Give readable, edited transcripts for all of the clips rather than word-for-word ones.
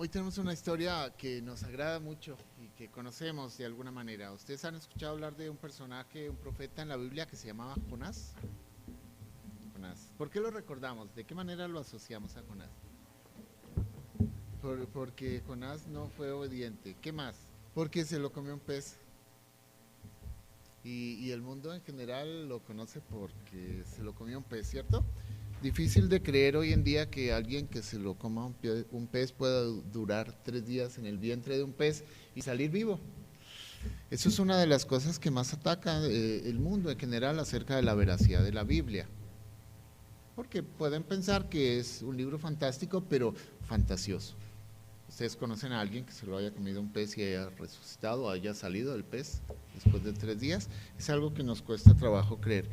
Hoy tenemos una historia que nos agrada mucho y que conocemos de alguna manera. ¿Ustedes han escuchado hablar de un personaje, un profeta en la Biblia que se llamaba Jonás? Jonás. ¿Por qué lo recordamos? ¿De qué manera lo asociamos a Jonás? Porque Jonás no fue obediente. ¿Qué más? Porque se lo comió un pez. Y el mundo en general lo conoce porque se lo comió un pez, ¿cierto? Difícil de creer hoy en día que alguien que se lo coma un pez pueda durar 3 días en el vientre de un pez y salir vivo. Eso es una de las cosas que más ataca el mundo en general acerca de la veracidad de la Biblia. Porque pueden pensar que es un libro fantástico, pero fantasioso. ¿Ustedes conocen a alguien que se lo haya comido un pez y haya resucitado o haya salido del pez después de 3 días? Es algo que nos cuesta trabajo creer.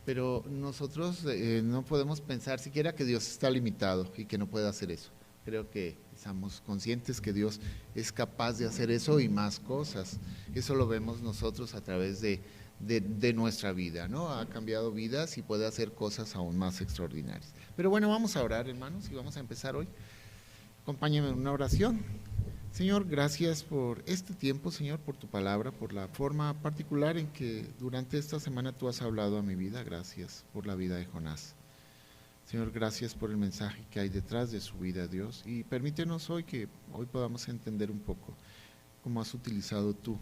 Pero nosotros no podemos pensar siquiera que Dios está limitado y que no puede hacer eso. Creo que estamos conscientes que Dios es capaz de hacer eso y más cosas. Eso lo vemos nosotros a través de nuestra vida, ¿no? Ha cambiado vidas y puede hacer cosas aún más extraordinarias. Pero bueno, vamos a orar, hermanos, y vamos a empezar hoy. Acompáñenme en una oración. Señor, gracias por este tiempo, Señor, por tu palabra, por la forma particular en que durante esta semana tú has hablado a mi vida. Gracias por la vida de Jonás. Señor, gracias por el mensaje que hay detrás de su vida, Dios. Y permítenos hoy que hoy podamos entender un poco cómo has utilizado tú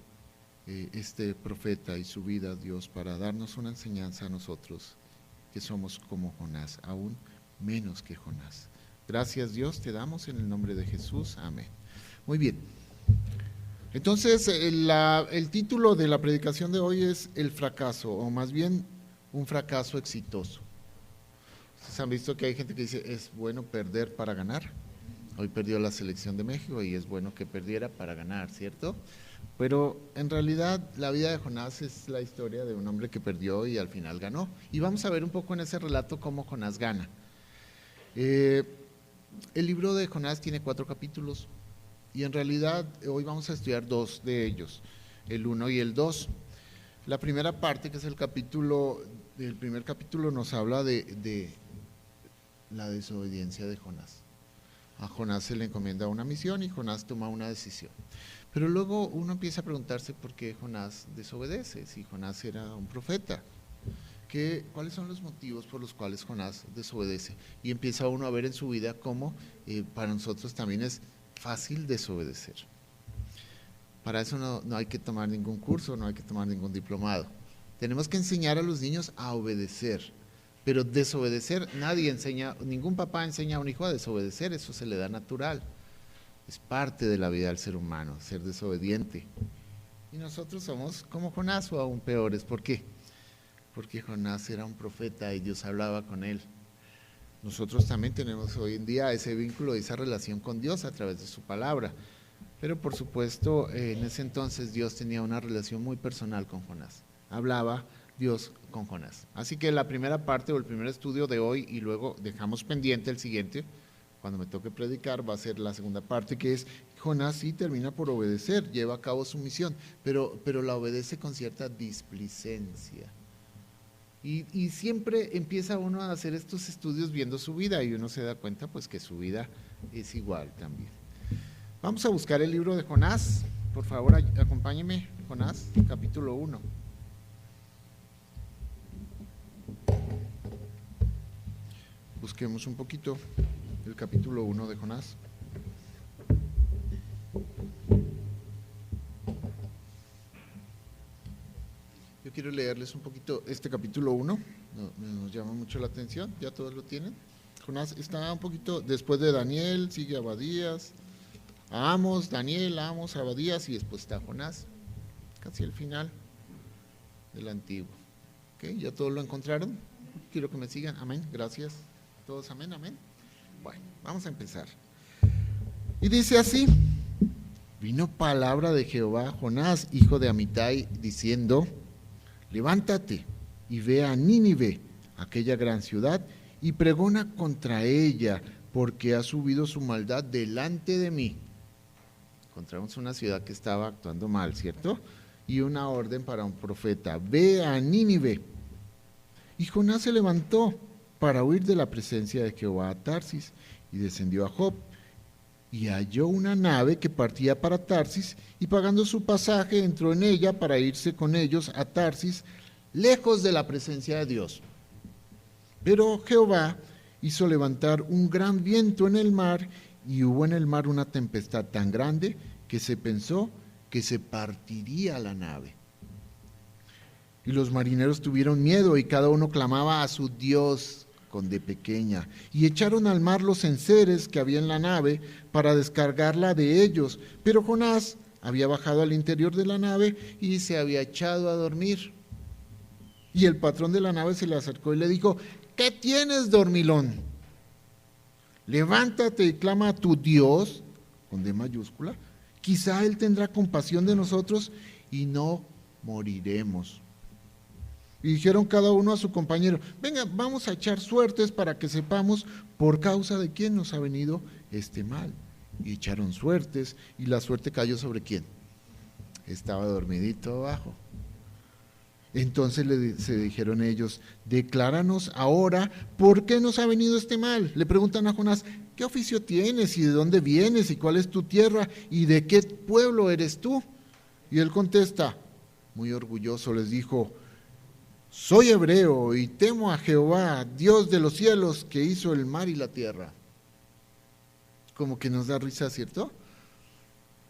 este profeta y su vida, Dios, para darnos una enseñanza a nosotros, que somos como Jonás, aún menos que Jonás. Gracias, Dios, te damos en el nombre de Jesús. Amén. Muy bien, entonces el título de la predicación de hoy es El fracaso, o más bien un fracaso exitoso. Ustedes han visto que hay gente que dice, es bueno perder para ganar. Hoy perdió la selección de México y es bueno que perdiera para ganar, ¿cierto? Pero en realidad la vida de Jonás es la historia de un hombre que perdió y al final ganó. Y vamos a ver un poco en ese relato cómo Jonás gana. El libro de Jonás tiene 4 capítulos. Y en realidad hoy vamos a estudiar 2 de ellos, el 1 y el 2. La primera parte, que es el primer capítulo, nos habla de la desobediencia de Jonás. A Jonás se le encomienda una misión y Jonás toma una decisión. Pero luego uno empieza a preguntarse por qué Jonás desobedece, si Jonás era un profeta. ¿Cuáles son los motivos por los cuales Jonás desobedece? Y empieza uno a ver en su vida cómo para nosotros también es fácil desobedecer. Para eso no hay que tomar ningún curso, no hay que tomar ningún diplomado. Tenemos que enseñar a los niños a obedecer, pero desobedecer ningún papá enseña a un hijo a desobedecer, eso se le da natural. Es parte de la vida del ser humano, ser desobediente. Y nosotros somos como Jonás o aún peores. ¿Por qué? Porque Jonás era un profeta y Dios hablaba con él. Nosotros también tenemos hoy en día ese vínculo, esa relación con Dios a través de su palabra. Pero por supuesto, en ese entonces Dios tenía una relación muy personal con Jonás. Hablaba Dios con Jonás. Así que la primera parte o el primer estudio de hoy, y luego dejamos pendiente el siguiente, cuando me toque predicar, va a ser la segunda parte, que es Jonás sí termina por obedecer, lleva a cabo su misión, pero la obedece con cierta displicencia. Y siempre empieza uno a hacer estos estudios viendo su vida y uno se da cuenta pues que su vida es igual también. Vamos a buscar el libro de Jonás, por favor acompáñeme, Jonás, capítulo 1. Busquemos un poquito el capítulo 1 de Jonás. Yo quiero leerles un poquito este capítulo 1, nos llama mucho la atención, ya todos lo tienen. Jonás está un poquito después de Daniel, sigue Abadías, Amos, Daniel, Amos, Abadías y después está Jonás, casi el final del Antiguo. ¿Okay? ¿Ya todos lo encontraron? Quiero que me sigan, amén, gracias. Todos amén, amén. Bueno, vamos a empezar. Y dice así, vino palabra de Jehová a Jonás, hijo de Amitai, diciendo, levántate y ve a Nínive, aquella gran ciudad, y pregona contra ella, porque ha subido su maldad delante de mí. Encontramos una ciudad que estaba actuando mal, ¿cierto? Y una orden para un profeta, ve a Nínive. Y Jonás se levantó para huir de la presencia de Jehová a Tarsis, y descendió a Job, y halló una nave que partía para Tarsis, y pagando su pasaje entró en ella para irse con ellos a Tarsis, lejos de la presencia de Dios. Pero Jehová hizo levantar un gran viento en el mar, y hubo en el mar una tempestad tan grande que se pensó que se partiría la nave. Y los marineros tuvieron miedo, y cada uno clamaba a su Dios con D pequeña, y echaron al mar los enseres que había en la nave para descargarla de ellos. Pero Jonás había bajado al interior de la nave y se había echado a dormir. Y el patrón de la nave se le acercó y le dijo: ¿qué tienes, dormilón? Levántate y clama a tu Dios, con D mayúscula, quizá Él tendrá compasión de nosotros y no moriremos. Y dijeron cada uno a su compañero: venga, vamos a echar suertes para que sepamos por causa de quién nos ha venido este mal. Y echaron suertes, y la suerte cayó sobre quién. Estaba dormidito abajo. Entonces se dijeron ellos: decláranos ahora por qué nos ha venido este mal. Le preguntan a Jonás: ¿qué oficio tienes y de dónde vienes y cuál es tu tierra y de qué pueblo eres tú? Y él contesta, muy orgulloso, les dijo: soy hebreo y temo a Jehová, Dios de los cielos, que hizo el mar y la tierra. Como que nos da risa, ¿cierto?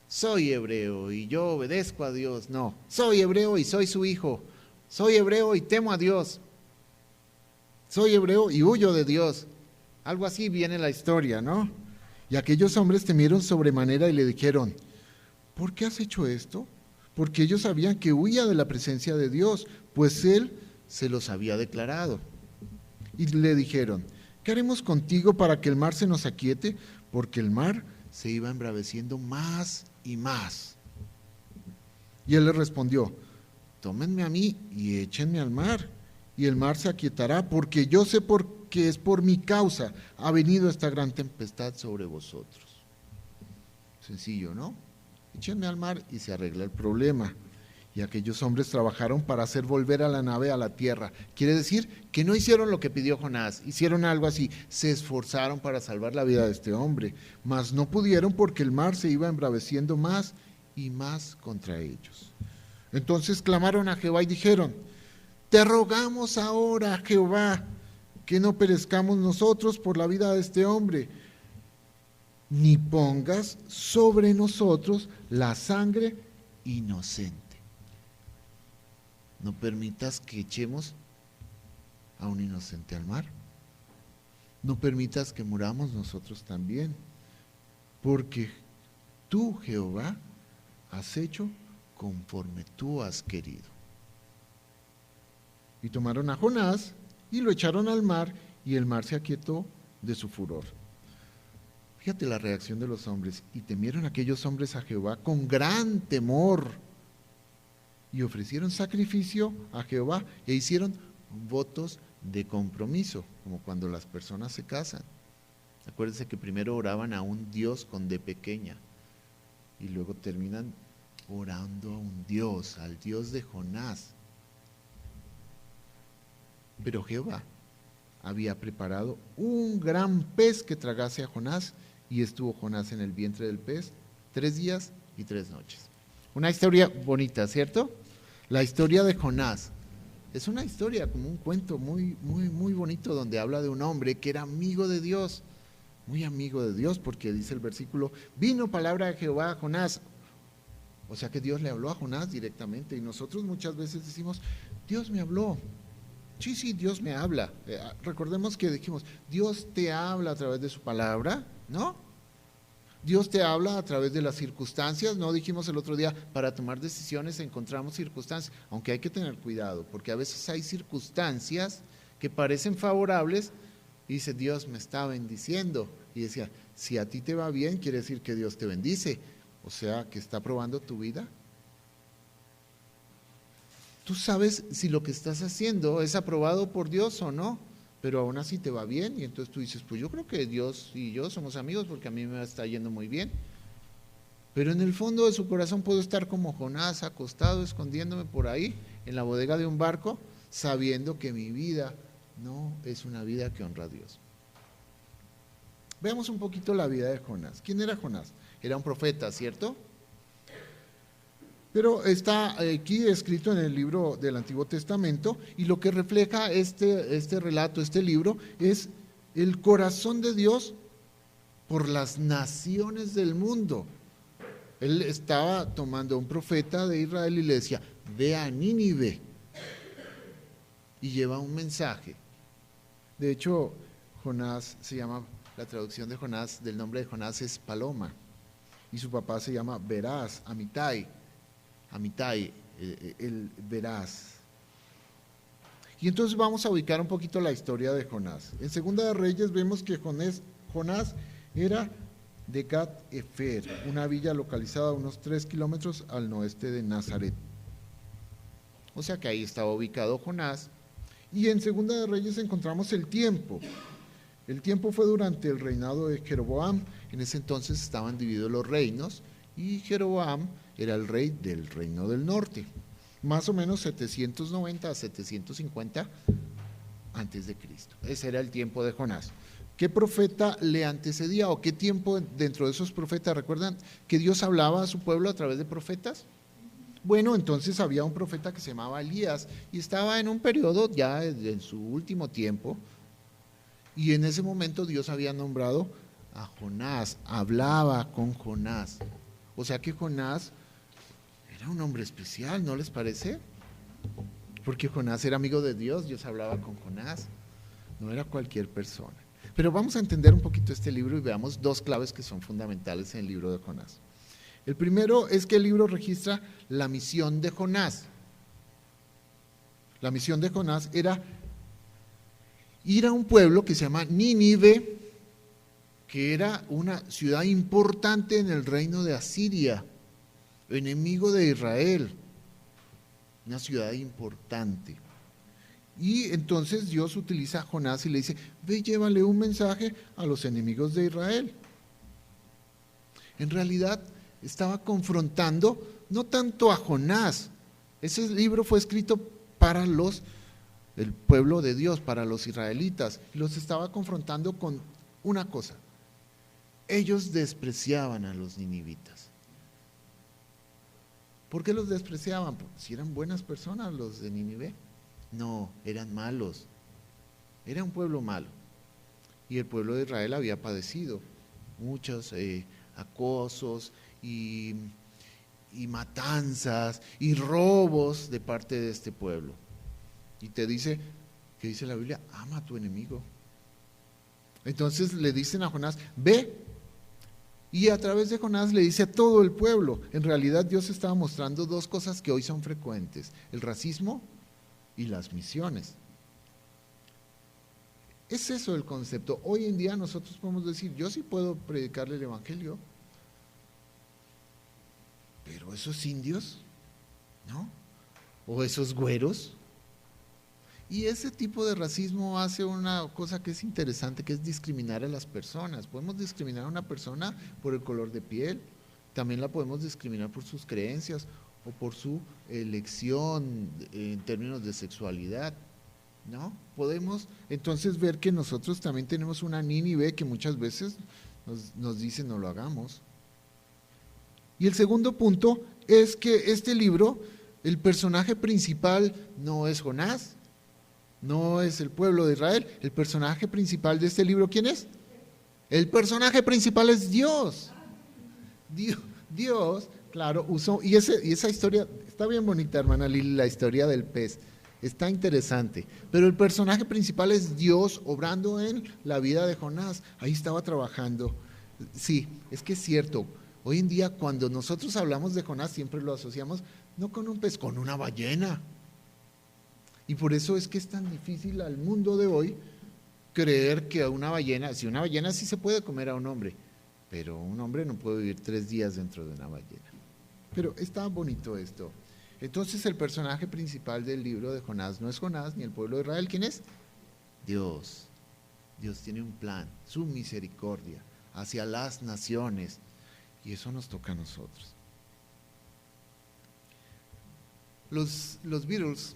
Soy hebreo y yo obedezco a Dios. No, soy hebreo y soy su hijo. Soy hebreo y temo a Dios. Soy hebreo y huyo de Dios. Algo así viene la historia, ¿no? Y aquellos hombres temieron sobremanera y le dijeron: ¿por qué has hecho esto? Porque ellos sabían que huía de la presencia de Dios, pues Él se los había declarado. Y le dijeron: ¿qué haremos contigo para que el mar se nos aquiete? Porque el mar se iba embraveciendo más y más. Y él les respondió: tómenme a mí y échenme al mar, y el mar se aquietará, porque yo sé que es por mi causa ha venido esta gran tempestad sobre vosotros. Sencillo, ¿no? Échenme al mar y se arregla el problema. Y aquellos hombres trabajaron para hacer volver a la nave a la tierra. Quiere decir que no hicieron lo que pidió Jonás, hicieron algo así, se esforzaron para salvar la vida de este hombre, mas no pudieron porque el mar se iba embraveciendo más y más contra ellos. Entonces clamaron a Jehová y dijeron: te rogamos ahora, Jehová, que no perezcamos nosotros por la vida de este hombre, ni pongas sobre nosotros la sangre inocente. No permitas que echemos a un inocente al mar. No permitas que muramos nosotros también, porque tú, Jehová, has hecho conforme tú has querido. Y tomaron a Jonás y lo echaron al mar, y el mar se aquietó de su furor. Fíjate la reacción de los hombres: y temieron aquellos hombres a Jehová con gran temor, y ofrecieron sacrificio a Jehová e hicieron votos de compromiso, como cuando las personas se casan. Acuérdense que primero oraban a un Dios con D pequeña, y luego terminan orando a un Dios, al Dios de Jonás. Pero Jehová había preparado un gran pez que tragase a Jonás, y estuvo Jonás en el vientre del pez 3 días y 3 noches. Una historia bonita, ¿cierto? La historia de Jonás es una historia como un cuento muy bonito, donde habla de un hombre que era amigo de Dios, muy amigo de Dios, porque dice el versículo: vino palabra de Jehová a Jonás. O sea que Dios le habló a Jonás directamente, y nosotros muchas veces decimos: Dios me habló. Sí, Dios me habla. Recordemos que dijimos: Dios te habla a través de su palabra, ¿no? Dios te habla a través de las circunstancias, ¿no? Dijimos el otro día, para tomar decisiones encontramos circunstancias, aunque hay que tener cuidado, porque a veces hay circunstancias que parecen favorables, y dice: Dios me está bendiciendo. Y decía: si a ti te va bien, quiere decir que Dios te bendice, o sea, que está probando tu vida. Tú sabes si lo que estás haciendo es aprobado por Dios o no, pero aún así te va bien, y entonces tú dices: pues yo creo que Dios y yo somos amigos porque a mí me está yendo muy bien. Pero en el fondo de su corazón puedo estar como Jonás, acostado, escondiéndome por ahí en la bodega de un barco, sabiendo que mi vida no es una vida que honra a Dios. Veamos un poquito la vida de Jonás. ¿Quién era Jonás? Era un profeta, ¿cierto? Pero está aquí escrito en el libro del Antiguo Testamento, y lo que refleja este relato, este libro, es el corazón de Dios por las naciones del mundo. Él estaba tomando a un profeta de Israel y le decía, ve a Nínive, y lleva un mensaje. De hecho, Jonás se llama, la traducción de Jonás, del nombre de Jonás es Paloma, y su papá se llama Veraz, Amitai, el Veraz. Y entonces vamos a ubicar un poquito la historia de Jonás. En Segunda de Reyes vemos que Jonás era de Gat Efer, una villa localizada a unos 3 kilómetros al noreste de Nazaret. O sea que ahí estaba ubicado Jonás. Y en Segunda de Reyes encontramos el tiempo. El tiempo fue durante el reinado de Jeroboam. En ese entonces estaban divididos los reinos y Jeroboam era el rey del reino del norte. Más o menos 790 a 750 antes de Cristo. Ese era el tiempo de Jonás. ¿Qué profeta le antecedía o qué tiempo dentro de esos profetas? ¿Recuerdan que Dios hablaba a su pueblo a través de profetas? Bueno, entonces había un profeta que se llamaba Elías y estaba en un periodo ya en su último tiempo, y en ese momento Dios había nombrado a Jonás, hablaba con Jonás. O sea que Jonás era un hombre especial, ¿no les parece? Porque Jonás era amigo de Dios, Dios hablaba con Jonás, no era cualquier persona. Pero vamos a entender un poquito este libro y veamos dos claves que son fundamentales en el libro de Jonás. El primero es que el libro registra la misión de Jonás. La misión de Jonás era ir a un pueblo que se llama Nínive, que era una ciudad importante en el reino de Asiria, enemigo de Israel, una ciudad importante. Y entonces Dios utiliza a Jonás y le dice, ve, llévale un mensaje a los enemigos de Israel. En realidad estaba confrontando no tanto a Jonás, ese libro fue escrito para el pueblo de Dios, para los israelitas, los estaba confrontando con una cosa: ellos despreciaban a los ninivitas. ¿Por qué los despreciaban? Si eran buenas personas los de Nínive. No, eran malos, era un pueblo malo, y el pueblo de Israel había padecido muchos acosos y matanzas y robos de parte de este pueblo. Y te dice, ¿qué dice la Biblia? Ama a tu enemigo. Entonces le dicen a Jonás, ve, y a través de Jonás le dice a todo el pueblo. En realidad Dios estaba mostrando dos cosas que hoy son frecuentes: el racismo y las misiones. Es eso el concepto. Hoy en día nosotros podemos decir, yo sí puedo predicarle el evangelio, pero esos indios, ¿no? O esos güeros. Y ese tipo de racismo hace una cosa que es interesante, que es discriminar a las personas. Podemos discriminar a una persona por el color de piel, también la podemos discriminar por sus creencias o por su elección en términos de sexualidad, ¿no? Podemos entonces ver que nosotros también tenemos una Nínive que muchas veces nos dice no lo hagamos. Y el segundo punto es que este libro, el personaje principal no es Jonás, no es el pueblo de Israel. El personaje principal de este libro, ¿quién es? El personaje principal es Dios. Dios, claro, usó, y esa historia está bien bonita, hermana Lili, la historia del pez, está interesante, pero el personaje principal es Dios obrando en la vida de Jonás. Ahí estaba trabajando. Sí, es que es cierto, hoy en día cuando nosotros hablamos de Jonás siempre lo asociamos no con un pez, con una ballena. Y por eso es que es tan difícil al mundo de hoy creer que una ballena, si una ballena sí se puede comer a un hombre, pero un hombre no puede vivir 3 días dentro de una ballena. Pero está bonito esto. Entonces el personaje principal del libro de Jonás no es Jonás ni el pueblo de Israel. ¿Quién es? Dios. Dios tiene un plan, su misericordia hacia las naciones, y eso nos toca a nosotros. Los Beatles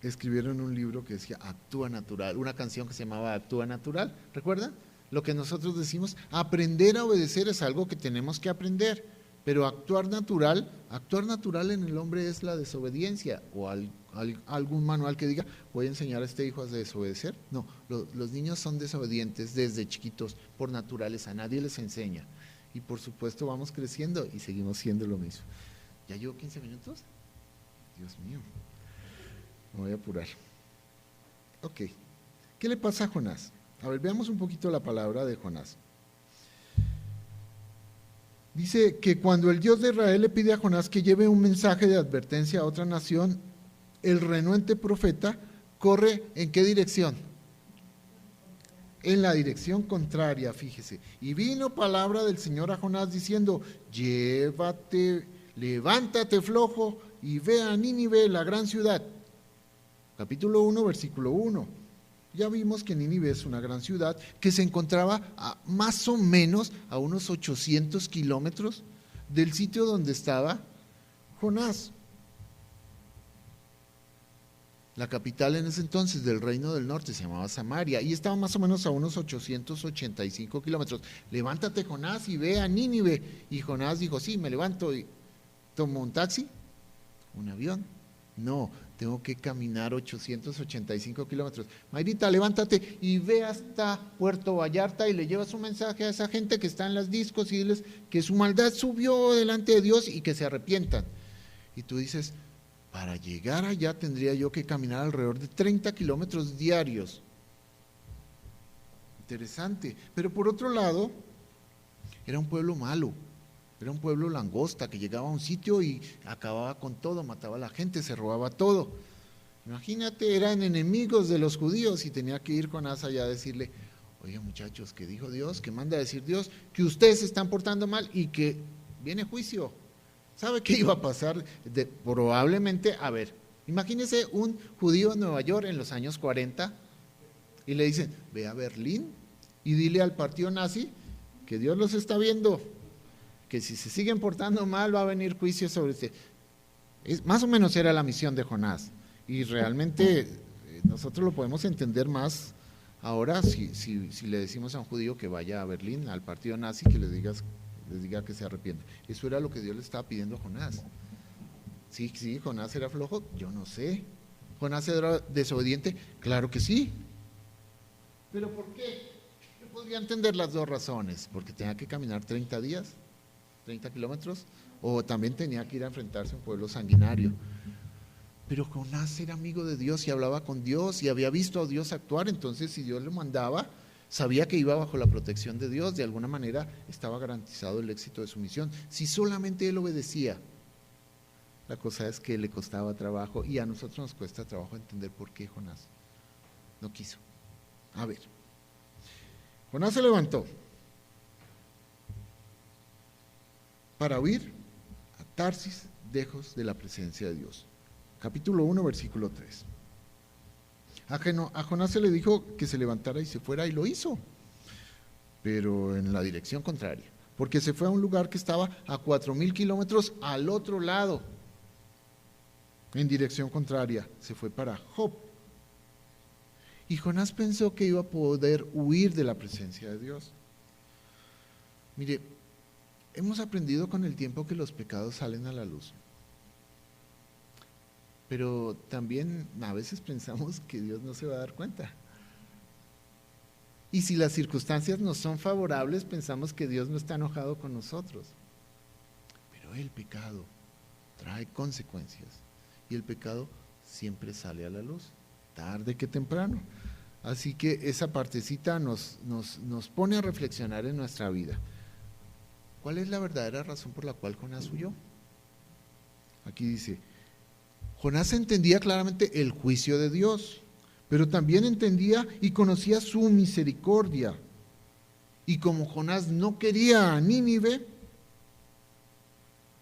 escribieron un libro que decía Actúa Natural, una canción que se llamaba Actúa Natural, ¿recuerdan? Lo que nosotros decimos, aprender a obedecer es algo que tenemos que aprender, pero actuar natural en el hombre es la desobediencia, o algún manual que diga, voy a enseñar a este hijo a desobedecer. No, los niños son desobedientes desde chiquitos, por naturaleza, nadie les enseña. Y por supuesto vamos creciendo y seguimos siendo lo mismo. ¿Ya llevo 15 minutos? Dios mío, me voy a apurar. Ok, ¿qué le pasa a Jonás? A ver, veamos un poquito la palabra de Jonás. Dice que cuando el Dios de Israel le pide a Jonás que lleve un mensaje de advertencia a otra nación, el renuente profeta corre ¿en qué dirección? En la dirección contraria, fíjese. Y vino palabra del Señor a Jonás diciendo, levántate flojo y ve a Nínive, la gran ciudad. Capítulo 1, versículo 1. Ya vimos que Nínive es una gran ciudad que se encontraba más o menos a unos 800 kilómetros del sitio donde estaba Jonás. La capital en ese entonces del reino del norte se llamaba Samaria y estaba más o menos a unos 885 kilómetros. Levántate, Jonás, y ve a Nínive. Y Jonás dijo, sí, me levanto. Y tomó un taxi, un avión. No, tengo que caminar 885 kilómetros. Mayrita, levántate y ve hasta Puerto Vallarta y le llevas un mensaje a esa gente que está en las discos y diles que su maldad subió delante de Dios y que se arrepientan. Y tú dices, para llegar allá tendría yo que caminar alrededor de 30 kilómetros diarios. Interesante. Pero por otro lado, era un pueblo malo. Era un pueblo langosta que llegaba a un sitio y acababa con todo, mataba a la gente, se robaba todo. Imagínate, eran enemigos de los judíos y tenía que ir Jonás allá a decirle, oye muchachos, que dijo Dios, que manda a decir Dios, que ustedes se están portando mal y que viene juicio. ¿Sabe qué iba a pasar? Probablemente, a ver, imagínese un judío en Nueva York en los años 40 y le dicen, ve a Berlín y dile al partido nazi que Dios los está viendo, que si se siguen portando mal va a venir juicio sobre usted. Más o menos era la misión de Jonás, y realmente nosotros lo podemos entender más ahora si le decimos a un judío que vaya a Berlín, al partido nazi, que les diga que se arrepiente. Eso era lo que Dios le estaba pidiendo a Jonás. Sí, Jonás era flojo, yo no sé. ¿Jonás era desobediente? Claro que sí. ¿Pero por qué? Yo podría entender las dos razones, porque tenía que caminar 30 días, 30 kilómetros, o también tenía que ir a enfrentarse a un pueblo sanguinario. Pero Jonás era amigo de Dios y hablaba con Dios y había visto a Dios actuar, entonces si Dios lo mandaba, sabía que iba bajo la protección de Dios, de alguna manera estaba garantizado el éxito de su misión. Si solamente él obedecía, la cosa es que le costaba trabajo y a nosotros nos cuesta trabajo entender por qué Jonás no quiso. A ver, Jonás se levantó para huir a Tarsis, lejos de la presencia de Dios. Capítulo 1, versículo 3. A Jonás se le dijo que se levantara y se fuera, y lo hizo, pero en la dirección contraria, porque se fue a un lugar que estaba a 4,000 kilómetros al otro lado, en dirección contraria, se fue para Job. Y Jonás pensó que iba a poder huir de la presencia de Dios. Mire, hemos aprendido con el tiempo que los pecados salen a la luz. Pero también a veces pensamos que Dios no se va a dar cuenta. Y si las circunstancias nos son favorables, pensamos que Dios no está enojado con nosotros. Pero el pecado trae consecuencias. Y el pecado siempre sale a la luz, tarde que temprano. Así que esa partecita nos pone a reflexionar en nuestra vida. ¿Cuál es la verdadera razón por la cual Jonás huyó? Aquí dice, Jonás entendía claramente el juicio de Dios, pero también entendía y conocía su misericordia. Y como Jonás no quería a Nínive,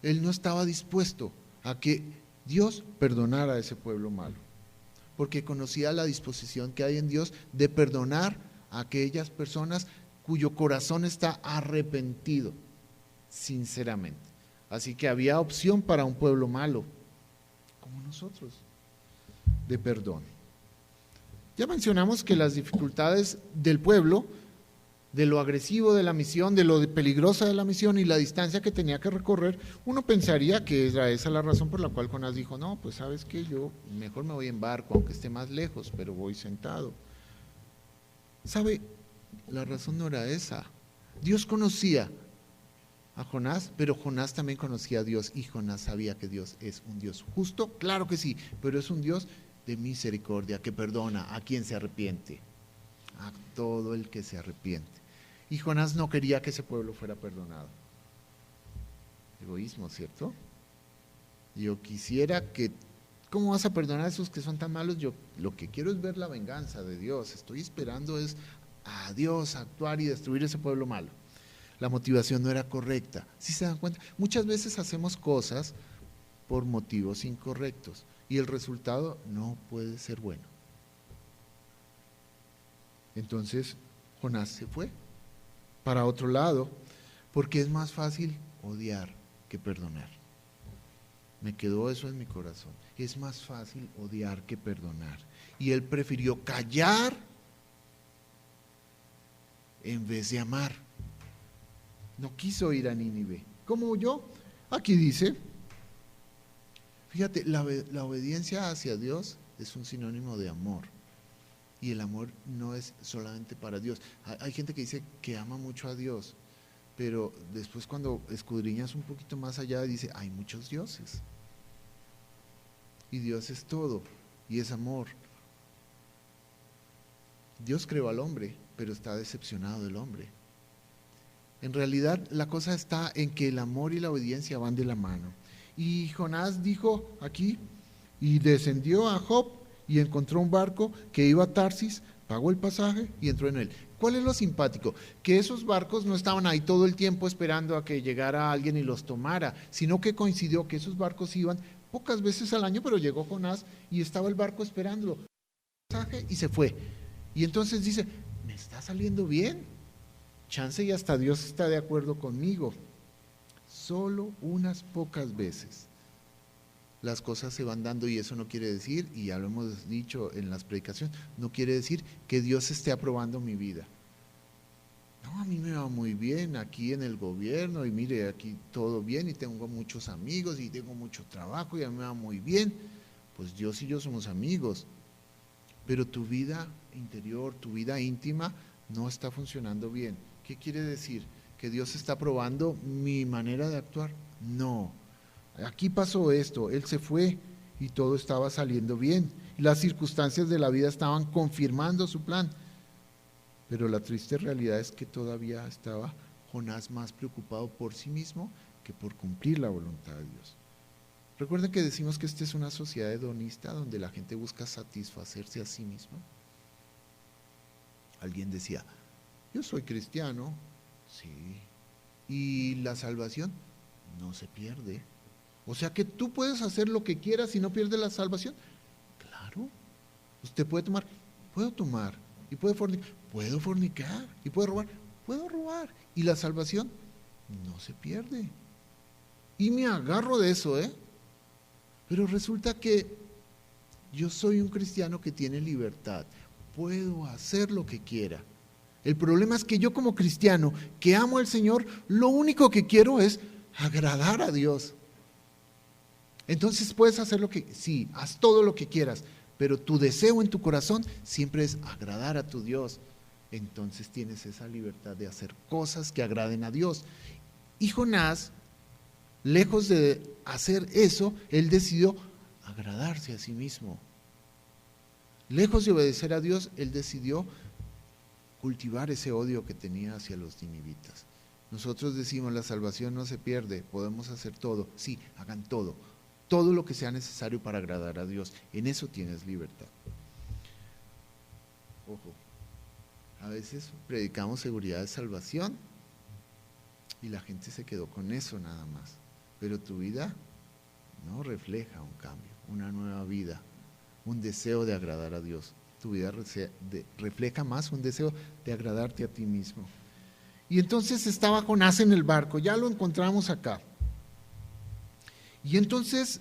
él no estaba dispuesto a que Dios perdonara a ese pueblo malo, porque conocía la disposición que hay en Dios de perdonar a aquellas personas cuyo corazón está arrepentido, sinceramente. Así que había opción para un pueblo malo, como nosotros, de perdón. Ya mencionamos que las dificultades del pueblo de lo agresivo de la misión, de lo peligrosa de la misión y la distancia que tenía que recorrer, uno pensaría que era esa la razón por la cual Jonás dijo, no, pues sabes que yo mejor me voy en barco, aunque esté más lejos, pero voy sentado. ¿Sabe? La razón no era esa. Dios conocía a Jonás, pero Jonás también conocía a Dios y Jonás sabía que Dios es un Dios justo, claro que sí, pero es un Dios de misericordia, que perdona a quien se arrepiente, a todo el que se arrepiente. Y Jonás no quería que ese pueblo fuera perdonado. Egoísmo, ¿cierto? Yo quisiera que, ¿cómo vas a perdonar a esos que son tan malos? Yo lo que quiero es ver la venganza de Dios, estoy esperando es a Dios actuar y destruir ese pueblo malo. La motivación no era correcta. ¿Sí se dan cuenta? Muchas veces hacemos cosas por motivos incorrectos y el resultado no puede ser bueno. Entonces Jonás se fue para otro lado porque es más fácil odiar que perdonar. Me quedó eso en mi corazón. Es más fácil odiar que perdonar. Y él prefirió callar en vez de amar. No quiso ir a Nínive. ¿Cómo huyó? Aquí dice, fíjate, la obediencia hacia Dios es un sinónimo de amor. Y el amor no es solamente para Dios. Hay gente que dice que ama mucho a Dios, pero después cuando escudriñas un poquito más allá dice, hay muchos dioses. Y Dios es todo, y es amor. Dios creó al hombre, pero está decepcionado del hombre. En realidad la cosa está en que el amor y la obediencia van de la mano. Y Jonás dijo aquí, y descendió a Job y encontró un barco que iba a Tarsis, pagó el pasaje y entró en él. ¿Cuál es lo simpático? Que esos barcos no estaban ahí todo el tiempo esperando a que llegara alguien y los tomara, sino que coincidió que esos barcos iban pocas veces al año, pero llegó Jonás y estaba el barco esperándolo, pasaje y se fue. Y entonces dice, me está saliendo bien, chance y hasta Dios está de acuerdo conmigo. Solo unas pocas veces las cosas se van dando y eso no quiere decir, y ya lo hemos dicho en las predicaciones, no quiere decir que Dios esté aprobando mi vida. No, a mí me va muy bien aquí en el gobierno y mire, aquí todo bien y tengo muchos amigos y tengo mucho trabajo y a mí me va muy bien. Pues Dios y yo somos amigos, pero tu vida interior, tu vida íntima no está funcionando bien. ¿Qué quiere decir? ¿Que Dios está aprobando mi manera de actuar? No. Aquí pasó esto, él se fue y todo estaba saliendo bien. Las circunstancias de la vida estaban confirmando su plan. Pero la triste realidad es que todavía estaba Jonás más preocupado por sí mismo que por cumplir la voluntad de Dios. Recuerden que decimos que esta es una sociedad hedonista donde la gente busca satisfacerse a sí misma. Alguien decía, yo soy cristiano, sí, y la salvación no se pierde. O sea que tú puedes hacer lo que quieras y no pierdes la salvación. Claro, usted puede tomar, puedo tomar, y puede fornicar, puedo fornicar, y puede robar, puedo robar, y la salvación no se pierde. Y me agarro de eso, pero resulta que yo soy un cristiano que tiene libertad, puedo hacer lo que quiera. El problema es que yo como cristiano, que amo al Señor, lo único que quiero es agradar a Dios. Entonces puedes hacer lo que, sí, haz todo lo que quieras, pero tu deseo en tu corazón siempre es agradar a tu Dios. Entonces tienes esa libertad de hacer cosas que agraden a Dios. Y Jonás, lejos de hacer eso, él decidió agradarse a sí mismo. Lejos de obedecer a Dios, él decidió cultivar ese odio que tenía hacia los ninivitas. Nosotros decimos, la salvación no se pierde, podemos hacer todo. Sí, hagan todo. Todo lo que sea necesario para agradar a Dios. En eso tienes libertad. Ojo, a veces predicamos seguridad de salvación y la gente se quedó con eso nada más. Pero tu vida no refleja un cambio, una nueva vida, un deseo de agradar a Dios. Tu vida refleja más un deseo de agradarte a ti mismo. Y entonces estaba Jonás en el barco, ya lo encontramos acá. Y entonces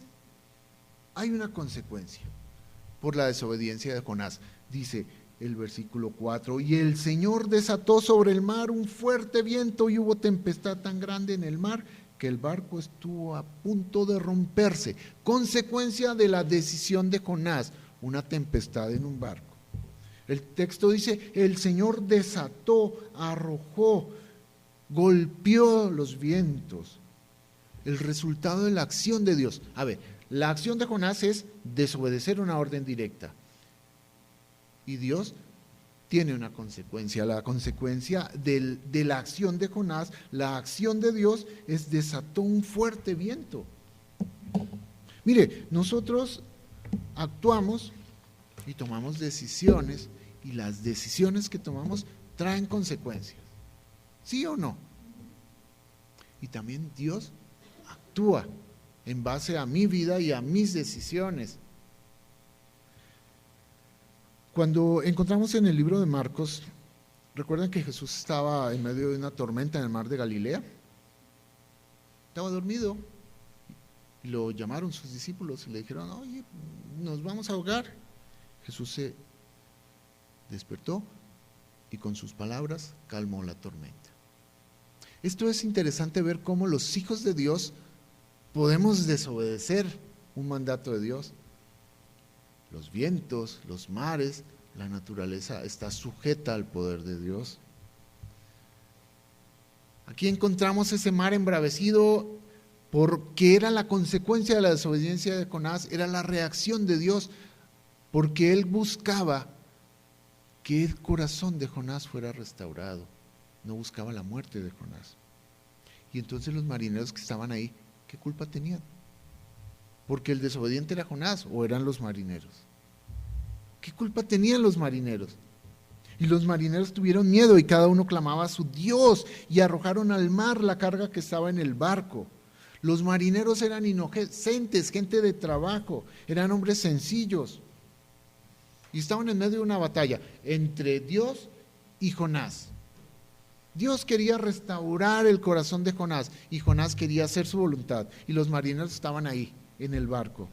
hay una consecuencia por la desobediencia de Jonás. Dice, el versículo 4, y el Señor desató sobre el mar un fuerte viento y hubo tempestad tan grande en el mar que el barco estuvo a punto de romperse, consecuencia de la decisión de Jonás, una tempestad en un barco. El texto dice, el Señor desató, arrojó, golpeó los vientos. El resultado de la acción de Dios. A ver, la acción de Jonás es desobedecer una orden directa. Y Dios tiene una consecuencia. La consecuencia de la acción de Jonás, la acción de Dios es desató un fuerte viento. Mire, nosotros actuamos y tomamos decisiones y las decisiones que tomamos traen consecuencias. ¿Sí o no? Y también Dios actúa en base a mi vida y a mis decisiones. Cuando encontramos en el libro de Marcos, ¿recuerdan que Jesús estaba en medio de una tormenta en el mar de Galilea? Estaba dormido. Y lo llamaron sus discípulos y le dijeron, oye, nos vamos a ahogar. Jesús se despertó y con sus palabras calmó la tormenta. Esto es interesante ver cómo los hijos de Dios podemos desobedecer un mandato de Dios. Los vientos, los mares, la naturaleza está sujeta al poder de Dios. Aquí encontramos ese mar embravecido porque era la consecuencia de la desobediencia de Jonás, era la reacción de Dios, porque él buscaba que el corazón de Jonás fuera restaurado, no buscaba la muerte de Jonás. Y entonces los marineros que estaban ahí, ¿qué culpa tenían? Porque el desobediente era Jonás o eran los marineros. ¿Qué culpa tenían los marineros? Y los marineros tuvieron miedo y cada uno clamaba a su Dios y arrojaron al mar la carga que estaba en el barco. Los marineros eran inocentes, gente de trabajo, eran hombres sencillos. Y estaban en medio de una batalla entre Dios y Jonás. Dios quería restaurar el corazón de Jonás y Jonás quería hacer su voluntad. Y los marineros estaban ahí, en el barco.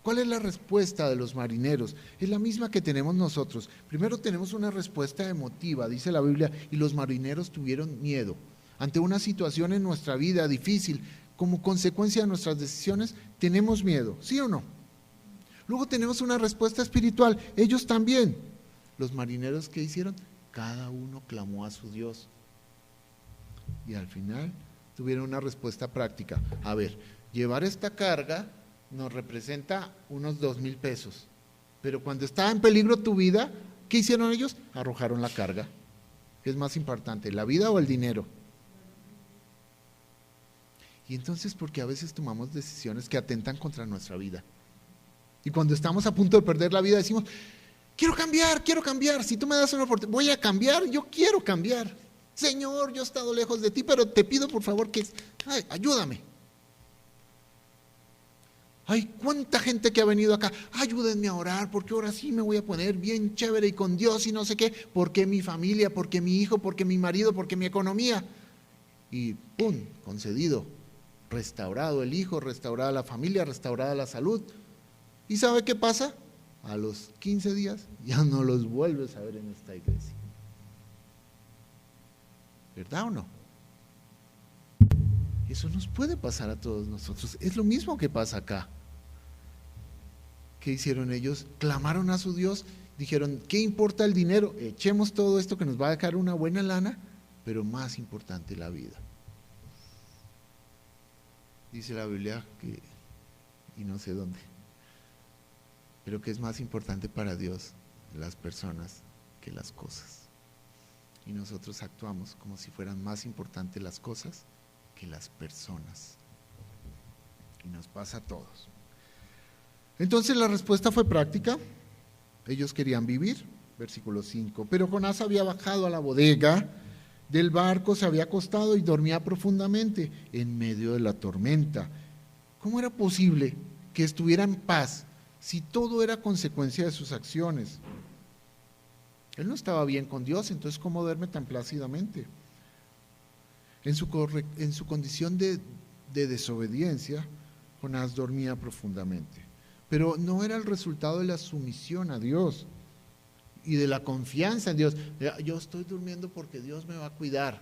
¿Cuál es la respuesta de los marineros? Es la misma que tenemos nosotros. Primero tenemos una respuesta emotiva, dice la Biblia, y los marineros tuvieron miedo. Ante una situación en nuestra vida difícil, como consecuencia de nuestras decisiones, tenemos miedo, ¿sí o no? Luego tenemos una respuesta espiritual, ellos también. Los marineros, ¿qué hicieron? Cada uno clamó a su Dios. Y al final tuvieron una respuesta práctica. A ver, llevar esta carga nos representa unos 2,000 pesos. Pero cuando estaba en peligro tu vida, ¿qué hicieron ellos? Arrojaron la carga. ¿Qué es más importante, la vida o el dinero? Y entonces, porque a veces tomamos decisiones que atentan contra nuestra vida. Y cuando estamos a punto de perder la vida decimos, quiero cambiar, si tú me das una oportunidad, voy a cambiar, yo quiero cambiar. Señor, yo he estado lejos de ti, pero te pido por favor que, ayúdame. Ay, cuánta gente que ha venido acá, ayúdenme a orar, porque ahora sí me voy a poner bien chévere y con Dios y no sé qué, porque mi familia, porque mi hijo, porque mi marido, porque mi economía. Y ¡pum!, concedido, restaurado el hijo, restaurada la familia, restaurada la salud. ¿Y sabe qué pasa? A los 15 días ya no los vuelves a ver en esta iglesia. ¿Verdad o no? Eso nos puede pasar a todos nosotros. Es lo mismo que pasa acá. ¿Qué hicieron ellos? Clamaron a su Dios, dijeron, ¿qué importa el dinero? Echemos todo esto que nos va a dejar una buena lana, pero más importante la vida. Dice la Biblia que, y no sé dónde, pero que es más importante para Dios las personas que las cosas. Y nosotros actuamos como si fueran más importantes las cosas que las personas. Y nos pasa a todos. Entonces la respuesta fue práctica. Ellos querían vivir, versículo 5. Pero Jonás había bajado a la bodega del barco, se había acostado y dormía profundamente en medio de la tormenta. ¿Cómo era posible que estuviera en paz si todo era consecuencia de sus acciones? Él no estaba bien con Dios, entonces ¿cómo duerme tan plácidamente? En su condición de desobediencia, Jonás dormía profundamente. Pero no era el resultado de la sumisión a Dios. y de la confianza en Dios. Yo estoy durmiendo porque Dios me va a cuidar.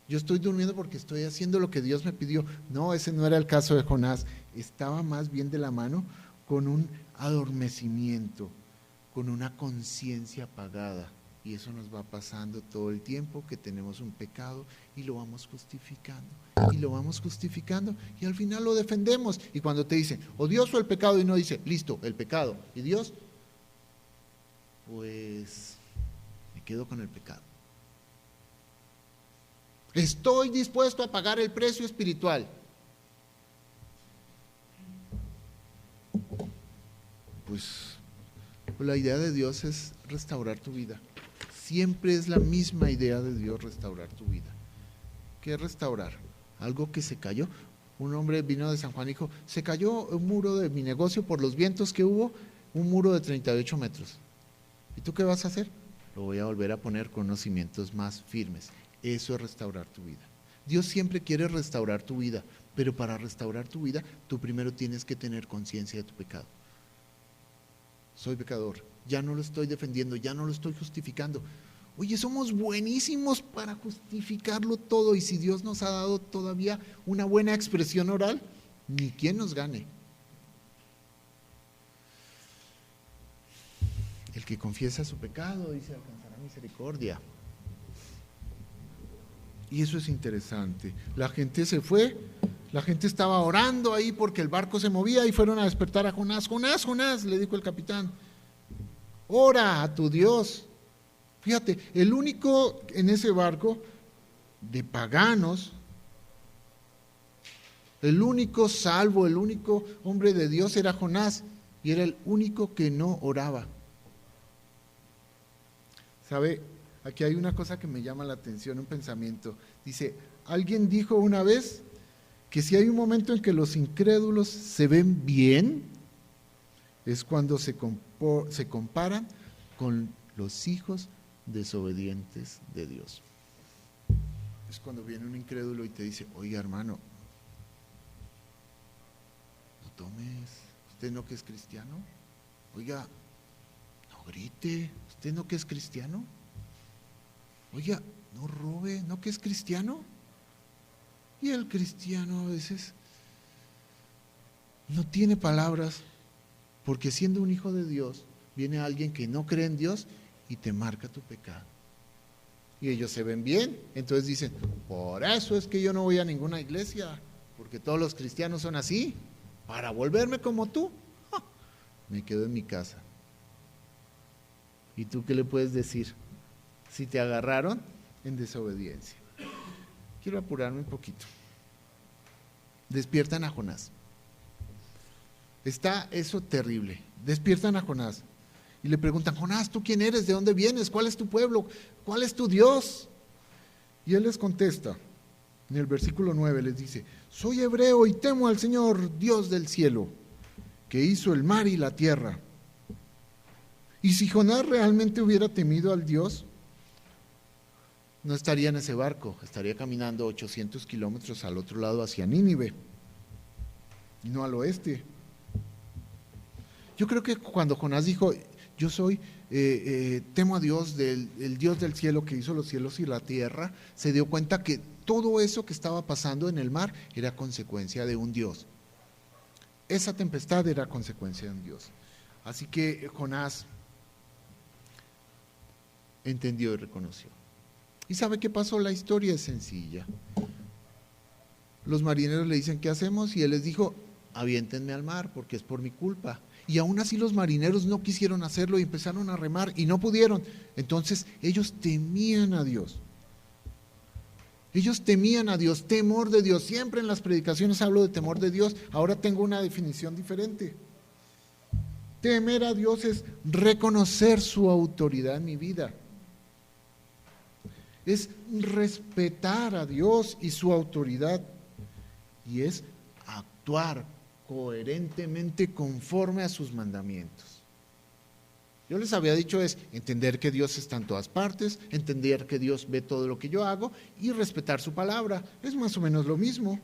Yo estoy durmiendo porque estoy haciendo lo que Dios me pidió. No, ese no era el caso de Jonás. Estaba más bien de la mano con un adormecimiento, con una conciencia apagada. Y eso nos va pasando todo el tiempo, que tenemos un pecado y lo vamos justificando. Y lo vamos justificando y al final lo defendemos. Y cuando te dicen, o Dios o el pecado, y uno dice, listo, el pecado. ¿Y Dios? Pues me quedo con el pecado. Estoy dispuesto a pagar el precio espiritual. Pues la idea de Dios es restaurar tu vida. Siempre es la misma idea de Dios, restaurar tu vida. ¿Qué es restaurar? Algo que se cayó. Un hombre vino de San Juan y dijo, se cayó un muro de mi negocio por los vientos que hubo, un muro de 38 metros. ¿Y tú qué vas a hacer? Lo voy a volver a poner con unos cimientos más firmes. Eso es restaurar tu vida. Dios siempre quiere restaurar tu vida, pero para restaurar tu vida, tú primero tienes que tener conciencia de tu pecado. Soy pecador, ya no lo estoy defendiendo, ya no lo estoy justificando. Oye, somos buenísimos para justificarlo todo, y si Dios nos ha dado todavía una buena expresión oral, ni quien nos gane. El que confiesa su pecado, dice, alcanzará misericordia. Y eso es interesante. La gente se fue, la gente estaba orando ahí porque el barco se movía y fueron a despertar a Jonás. Jonás, Jonás, le dijo el capitán, ora a tu Dios. Fíjate, el único en ese barco de paganos, el único salvo, el único hombre de Dios era Jonás, y era el único que no oraba. ¿Sabe? Aquí hay una cosa que me llama la atención, un pensamiento. Dice, alguien dijo una vez que si hay un momento en que los incrédulos se ven bien, es cuando se comparan con los hijos desobedientes de Dios. Es cuando viene un incrédulo y te dice, oiga hermano, no tomes, usted no que es cristiano, oiga, no grite, usted no que es cristiano, oiga, no robe, no que es cristiano. Y el cristiano a veces no tiene palabras, porque siendo un hijo de Dios, viene alguien que no cree en Dios y te marca tu pecado. Y ellos se ven bien, entonces dicen, por eso es que yo no voy a ninguna iglesia, porque todos los cristianos son así, para volverme como tú, me quedo en mi casa. ¿Y tú qué le puedes decir si te agarraron en desobediencia? Quiero apurarme un poquito. Despiertan a Jonás. Está eso terrible. Despiertan a Jonás y le preguntan, Jonás, ¿tú quién eres? ¿De dónde vienes? ¿Cuál es tu pueblo? ¿Cuál es tu Dios? Y él les contesta, en el versículo 9 les dice, soy hebreo y temo al Señor, Dios del cielo, que hizo el mar y la tierra. Y si Jonás realmente hubiera temido al Dios, no estaría en ese barco, estaría caminando 800 kilómetros al otro lado hacia Nínive, y no al oeste. Yo creo que cuando Jonás dijo, yo soy, temo a Dios, el Dios del cielo que hizo los cielos y la tierra, se dio cuenta que todo eso que estaba pasando en el mar era consecuencia de un Dios. Esa tempestad era consecuencia de un Dios. Así que Jonás entendió y reconoció. ¿Y sabe qué pasó? La historia es sencilla. Los marineros le dicen, ¿qué hacemos? Y él les dijo, aviéntenme al mar porque es por mi culpa. Y aún así los marineros no quisieron hacerlo y empezaron a remar y no pudieron. Entonces ellos temían a Dios. Ellos temían a Dios, temor de Dios. Siempre en las predicaciones hablo de temor de Dios. Ahora tengo una definición diferente. Temer a Dios es reconocer su autoridad en mi vida. Es respetar a Dios y su autoridad. Y es actuar coherentemente conforme a sus mandamientos. Yo les había dicho es entender que Dios está en todas partes, entender que Dios ve todo lo que yo hago y respetar su palabra. Es más o menos lo mismo.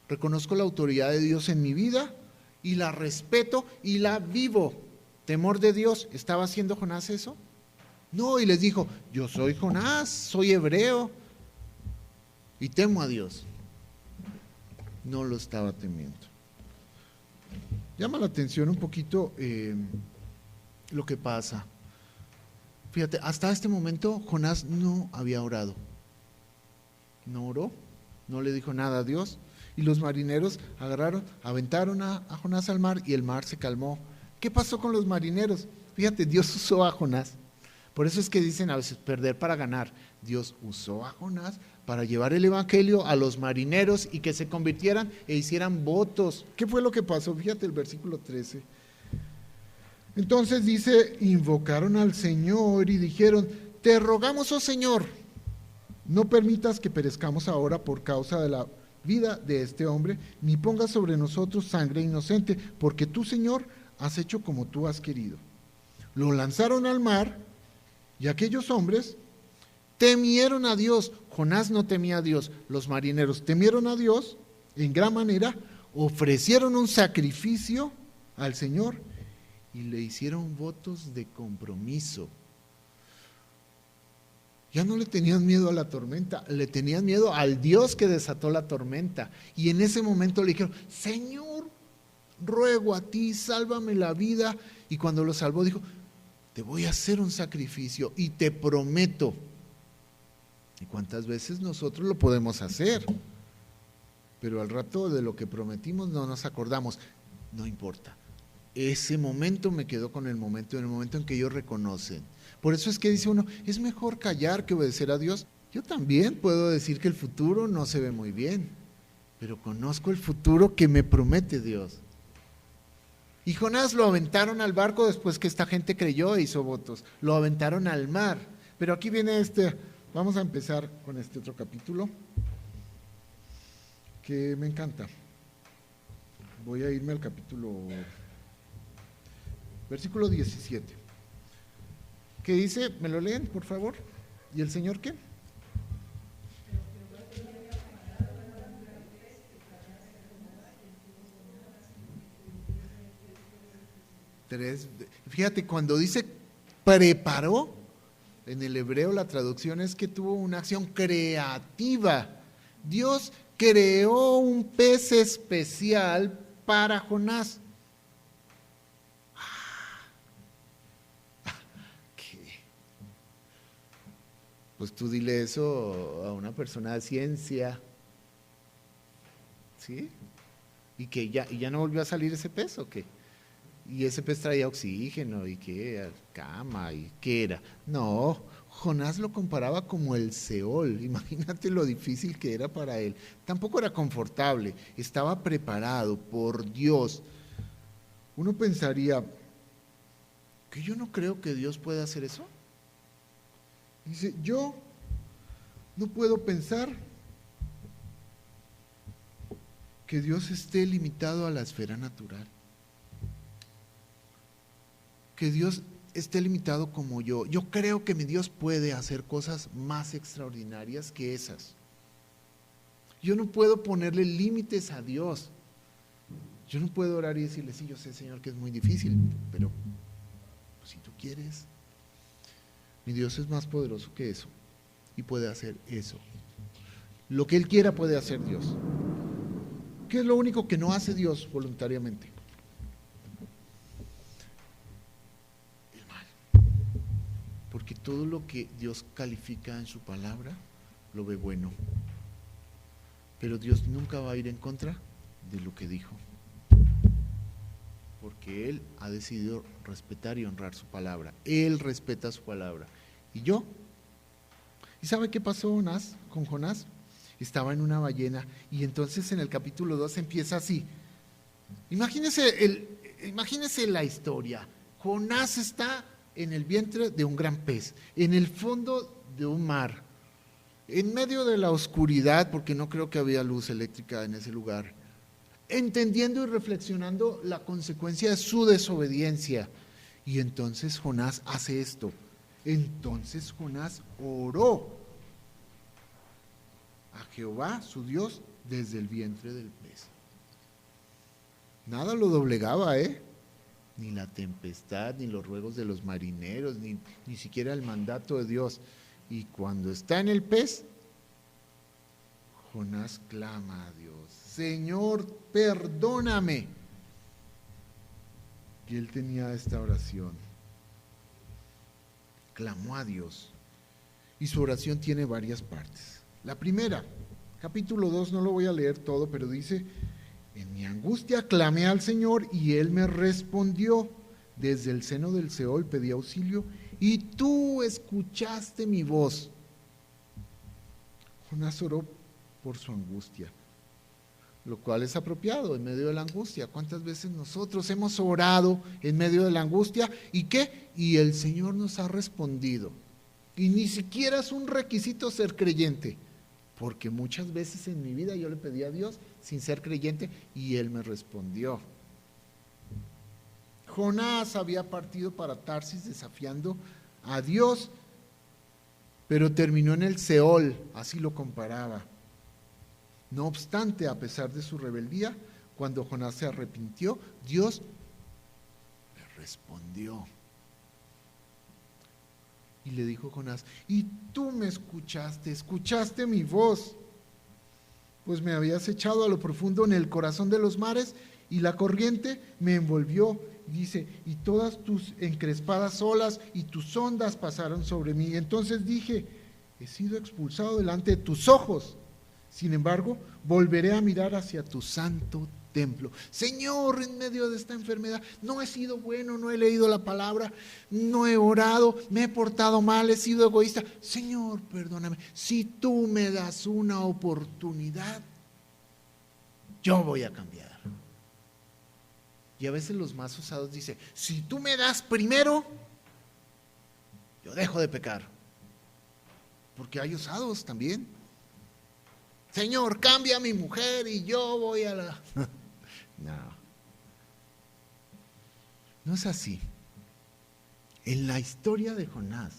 Reconozco la autoridad de Dios en mi vida y la respeto y la vivo. Temor de Dios. ¿Estaba haciendo Jonás eso? No, y les dijo, yo soy Jonás, soy hebreo y temo a Dios. No lo estaba temiendo. Llama la atención un poquito lo que pasa. Fíjate, hasta este momento Jonás no había orado. No oró, no le dijo nada a Dios. Y los marineros aventaron a Jonás al mar y el mar se calmó. ¿Qué pasó con los marineros? Fíjate, Dios usó a Jonás. Por eso es que dicen a veces perder para ganar. Dios usó a Jonás para llevar el evangelio a los marineros y que se convirtieran e hicieran votos. ¿Qué fue lo que pasó? Fíjate el versículo 13. Entonces dice, invocaron al Señor y dijeron, te rogamos, oh Señor, no permitas que perezcamos ahora por causa de la vida de este hombre, ni pongas sobre nosotros sangre inocente, porque tú, Señor, has hecho como tú has querido. Lo lanzaron al mar y aquellos hombres temieron a Dios. Jonás no temía a Dios, los marineros temieron a Dios en gran manera, ofrecieron un sacrificio al Señor y le hicieron votos de compromiso. Ya no le tenían miedo a la tormenta, le tenían miedo al Dios que desató la tormenta. Y en ese momento le dijeron, Señor, ruego a ti, sálvame la vida. Y cuando lo salvó dijo, te voy a hacer un sacrificio y te prometo. ¿Y cuántas veces nosotros lo podemos hacer? Pero al rato de lo que prometimos no nos acordamos. No importa. Ese momento me quedó con el momento en que ellos reconocen. Por eso es que dice uno, es mejor callar que obedecer a Dios. Yo también puedo decir que el futuro no se ve muy bien, pero conozco el futuro que me promete Dios. Y Jonás lo aventaron al barco después que esta gente creyó e hizo votos. Lo aventaron al mar. Pero aquí viene vamos a empezar con este otro capítulo que me encanta. Voy a irme al versículo 17. ¿Qué dice? ¿Me lo leen, por favor? ¿Y el Señor qué? Fíjate, cuando dice preparó, en el hebreo la traducción es que tuvo una acción creativa. Dios creó un pez especial para Jonás. Pues tú dile eso a una persona de ciencia, ¿sí? Y que ya no volvió a salir ese pez, ¿o qué? Y ese pez traía oxígeno, y qué, cama, y qué era. No, Jonás lo comparaba como el Seol. Imagínate lo difícil que era para él. Tampoco era confortable, estaba preparado por Dios. Uno pensaría que yo no creo que Dios pueda hacer eso. Dice, yo no puedo pensar que Dios esté limitado a la esfera natural. Que Dios esté limitado como yo. Yo creo que mi Dios puede hacer cosas más extraordinarias que esas. Yo no puedo ponerle límites a Dios. Yo no puedo orar y decirle, sí, yo sé, Señor, que es muy difícil, pero pues, si tú quieres. Mi Dios es más poderoso que eso y puede hacer eso. Lo que Él quiera puede hacer Dios. ¿Qué es lo único que no hace Dios voluntariamente? El mal. Porque todo lo que Dios califica en su palabra lo ve bueno. Pero Dios nunca va a ir en contra de lo que dijo. Porque Él ha decidido respetar y honrar su palabra. Él respeta su palabra. ¿Y yo? ¿Y sabe qué pasó con Jonás? Estaba en una ballena y entonces en el capítulo 2 empieza así. Imagínese la historia. Jonás está en el vientre de un gran pez, en el fondo de un mar, en medio de la oscuridad, porque no creo que había luz eléctrica en ese lugar, entendiendo y reflexionando la consecuencia de su desobediencia. Y entonces Jonás hace esto. Entonces Jonás oró a Jehová, su Dios, desde el vientre del pez. Nada lo doblegaba, ni la tempestad, ni los ruegos de los marineros, ni siquiera el mandato de Dios. Y cuando está en el pez, Jonás clama a Dios: Señor, perdóname. Y él tenía esta oración. Clamó a Dios. Y su oración tiene varias partes. La primera, capítulo 2, no lo voy a leer todo, pero dice: en mi angustia clamé al Señor y Él me respondió. Desde el seno del Seol pedí auxilio y tú escuchaste mi voz. Jonás oró por su angustia, lo cual es apropiado en medio de la angustia. ¿Cuántas veces nosotros hemos orado en medio de la angustia? ¿Y qué? Y el Señor nos ha respondido. Y ni siquiera es un requisito ser creyente, porque muchas veces en mi vida yo le pedí a Dios sin ser creyente y Él me respondió. Jonás había partido para Tarsis desafiando a Dios, pero terminó en el Seol, así lo comparaba. No obstante, a pesar de su rebeldía, cuando Jonás se arrepintió, Dios le respondió. Y le dijo Jonás: y tú me escuchaste mi voz, pues me habías echado a lo profundo en el corazón de los mares y la corriente me envolvió. Dice: y todas tus encrespadas olas y tus ondas pasaron sobre mí. Entonces dije: he sido expulsado delante de tus ojos. Sin embargo, volveré a mirar hacia tu santo templo. Señor, en medio de esta enfermedad, no he sido bueno, no he leído la palabra, no he orado, me he portado mal, he sido egoísta. Señor, perdóname. Si tú me das una oportunidad, yo voy a cambiar. Y a veces los más osados dicen: si tú me das primero, yo dejo de pecar. Porque hay osados también. Señor, cambia a mi mujer y yo voy a la... No es así. En la historia de Jonás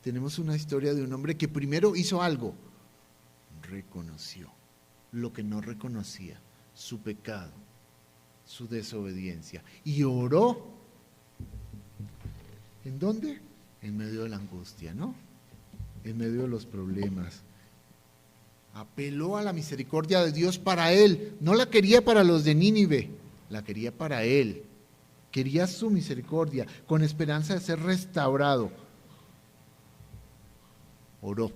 tenemos una historia de un hombre que primero hizo algo. Reconoció lo que no reconocía, su pecado, su desobediencia, y oró. ¿En dónde? En medio de la angustia, ¿no? En medio de los problemas. Apeló a la misericordia de Dios para él. No la quería para los de Nínive, la quería para él. Quería su misericordia, con esperanza de ser restaurado. Oró.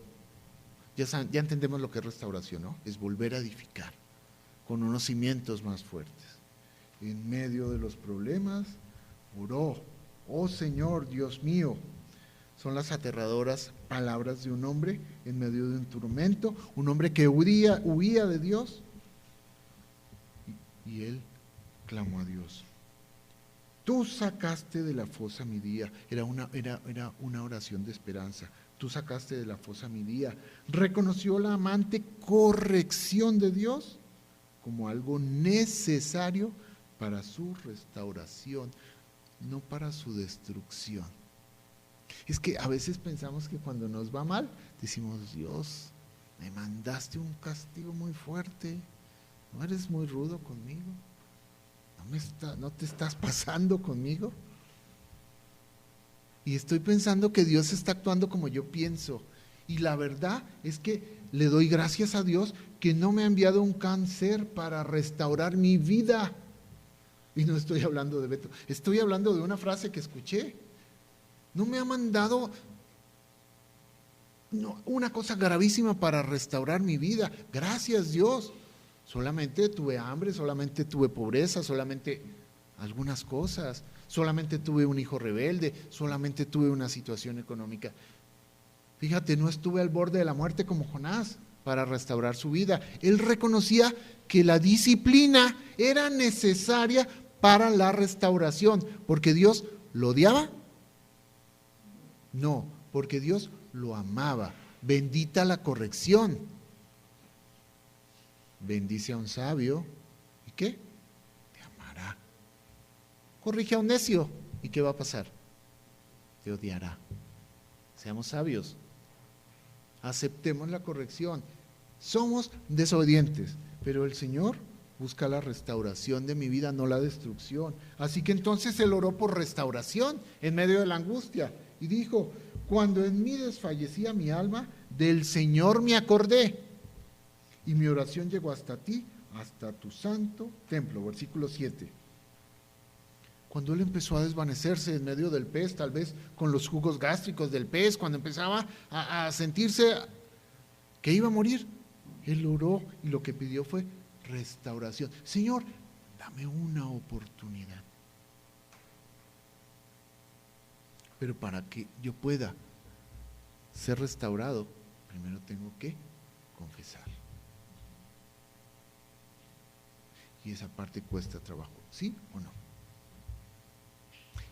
Ya entendemos lo que es restauración, ¿no? Es volver a edificar con unos cimientos más fuertes. En medio de los problemas, oró: oh Señor, Dios mío. Son las aterradoras palabras de un hombre en medio de un tormento, un hombre que huía de Dios, y él clamó a Dios. Tú sacaste de la fosa mi día. Era una oración de esperanza. Tú sacaste de la fosa mi día. Reconoció la amante corrección de Dios como algo necesario para su restauración, no para su destrucción. Es que a veces pensamos que cuando nos va mal, decimos: Dios, me mandaste un castigo muy fuerte, no eres muy rudo conmigo, no te estás pasando conmigo. Y estoy pensando que Dios está actuando como yo pienso. Y la verdad es que le doy gracias a Dios que no me ha enviado un cáncer para restaurar mi vida. Y no estoy hablando de Beto, estoy hablando de una frase que escuché. No me ha mandado una cosa gravísima para restaurar mi vida. Gracias, Dios. Solamente tuve hambre, solamente tuve pobreza, solamente algunas cosas. Solamente tuve un hijo rebelde, solamente tuve una situación económica. Fíjate, no estuve al borde de la muerte como Jonás para restaurar su vida. Él reconocía que la disciplina era necesaria para la restauración. ¿Porque Dios lo odiaba? No, porque Dios lo amaba. Bendita la corrección. Bendice a un sabio, ¿y qué? Te amará. Corrige a un necio, ¿y qué va a pasar? Te odiará. Seamos sabios. Aceptemos la corrección. Somos desobedientes, pero el Señor busca la restauración de mi vida, no la destrucción. Así que entonces él oró por restauración en medio de la angustia y dijo: cuando en mí desfallecía mi alma, del Señor me acordé, y mi oración llegó hasta ti, hasta tu santo templo. Versículo 7. Cuando él empezó a desvanecerse en medio del pez, tal vez con los jugos gástricos del pez, cuando empezaba a sentirse que iba a morir, él oró y lo que pidió fue restauración. Señor, dame una oportunidad. Pero para que yo pueda ser restaurado, primero tengo que confesar. Y esa parte cuesta trabajo, ¿sí o no?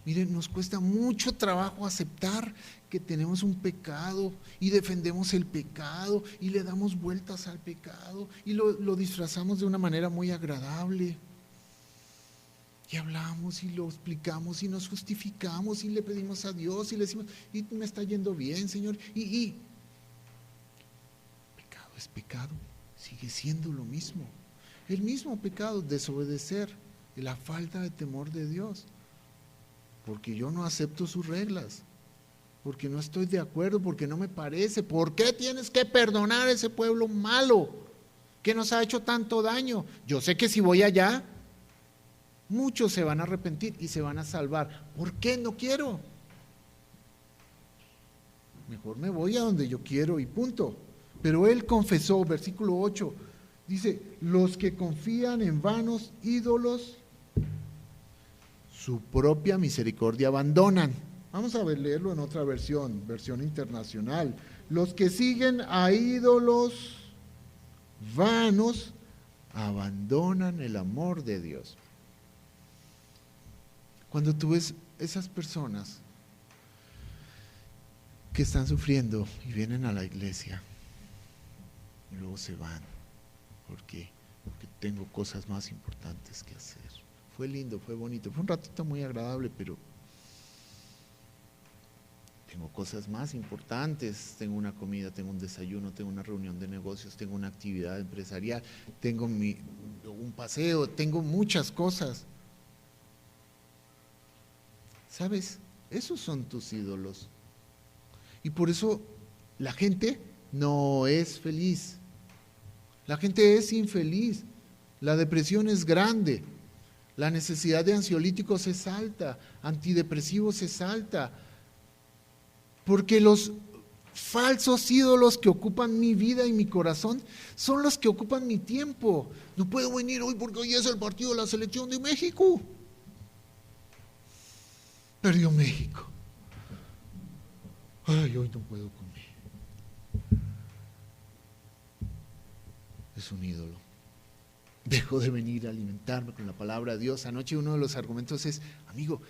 Miren, nos cuesta mucho trabajo aceptar que tenemos un pecado y defendemos el pecado y le damos vueltas al pecado y lo disfrazamos de una manera muy agradable. Y hablamos y lo explicamos y nos justificamos y le pedimos a Dios y le decimos: y me está yendo bien, Señor. Y pecado es pecado, sigue siendo lo mismo. El mismo pecado, desobedecer, la falta de temor de Dios. Porque yo no acepto sus reglas, porque no estoy de acuerdo, porque no me parece. ¿Por qué tienes que perdonar a ese pueblo malo que nos ha hecho tanto daño? Yo sé que si voy allá, muchos se van a arrepentir y se van a salvar. ¿Por qué no quiero? Mejor me voy a donde yo quiero y punto. Pero él confesó, versículo 8, dice: los que confían en vanos ídolos, su propia misericordia abandonan. Vamos a leerlo en otra versión internacional. Los que siguen a ídolos vanos abandonan el amor de Dios. Cuando tú ves esas personas que están sufriendo y vienen a la iglesia y luego se van, ¿por qué? Porque tengo cosas más importantes que hacer. Fue lindo, fue bonito, fue un ratito muy agradable, pero tengo cosas más importantes. Tengo una comida, tengo un desayuno, tengo una reunión de negocios, tengo una actividad empresarial, tengo un paseo, tengo muchas cosas. ¿Sabes? Esos son tus ídolos. Y por eso la gente no es feliz. La gente es infeliz. La depresión es grande. La necesidad de ansiolíticos es alta, antidepresivos es alta, porque los falsos ídolos que ocupan mi vida y mi corazón son los que ocupan mi tiempo. No puedo venir hoy porque hoy es el partido de la selección de México. Perdió México. Ay, hoy no puedo comer. Es un ídolo. Dejo de venir a alimentarme con la palabra de Dios. Anoche uno de los argumentos es: amigo,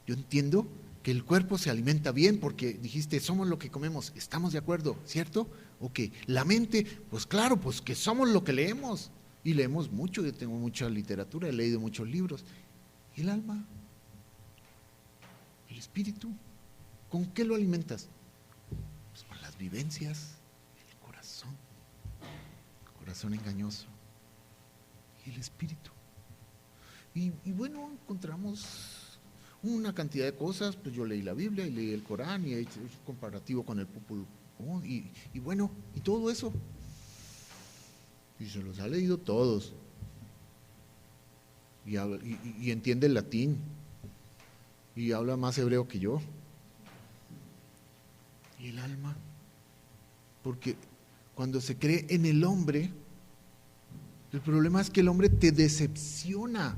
yo entiendo que el cuerpo se alimenta bien porque dijiste somos lo que comemos. ¿Estamos de acuerdo? ¿Cierto? Ok. La mente, pues claro, pues que somos lo que leemos. Y leemos mucho, yo tengo mucha literatura, he leído muchos libros. ¿Y el alma? ¿El espíritu? ¿Con qué lo alimentas? Pues con las vivencias, el corazón engañoso. Y el espíritu. Y bueno, encontramos una cantidad de cosas. Pues yo leí la Biblia y leí el Corán y he hecho un comparativo con el Popol Vuh y bueno, y todo eso. Y se los ha leído todos. Y entiende el latín. Y habla más hebreo que yo. Y el alma. Porque cuando se cree en el hombre, el problema es que el hombre te decepciona.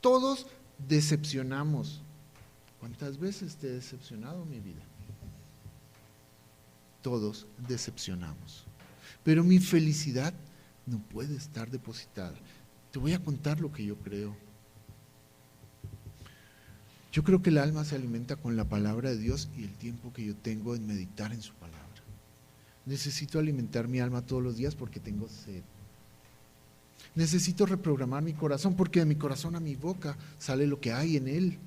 Todos decepcionamos. ¿Cuántas veces te he decepcionado, mi vida? Todos decepcionamos. Pero mi felicidad no puede estar depositada. Te voy a contar lo que yo creo. Yo creo que el alma se alimenta con la palabra de Dios y el tiempo que yo tengo en meditar en su palabra. Necesito alimentar mi alma todos los días porque tengo sed. Necesito reprogramar mi corazón porque de mi corazón a mi boca sale lo que hay en él.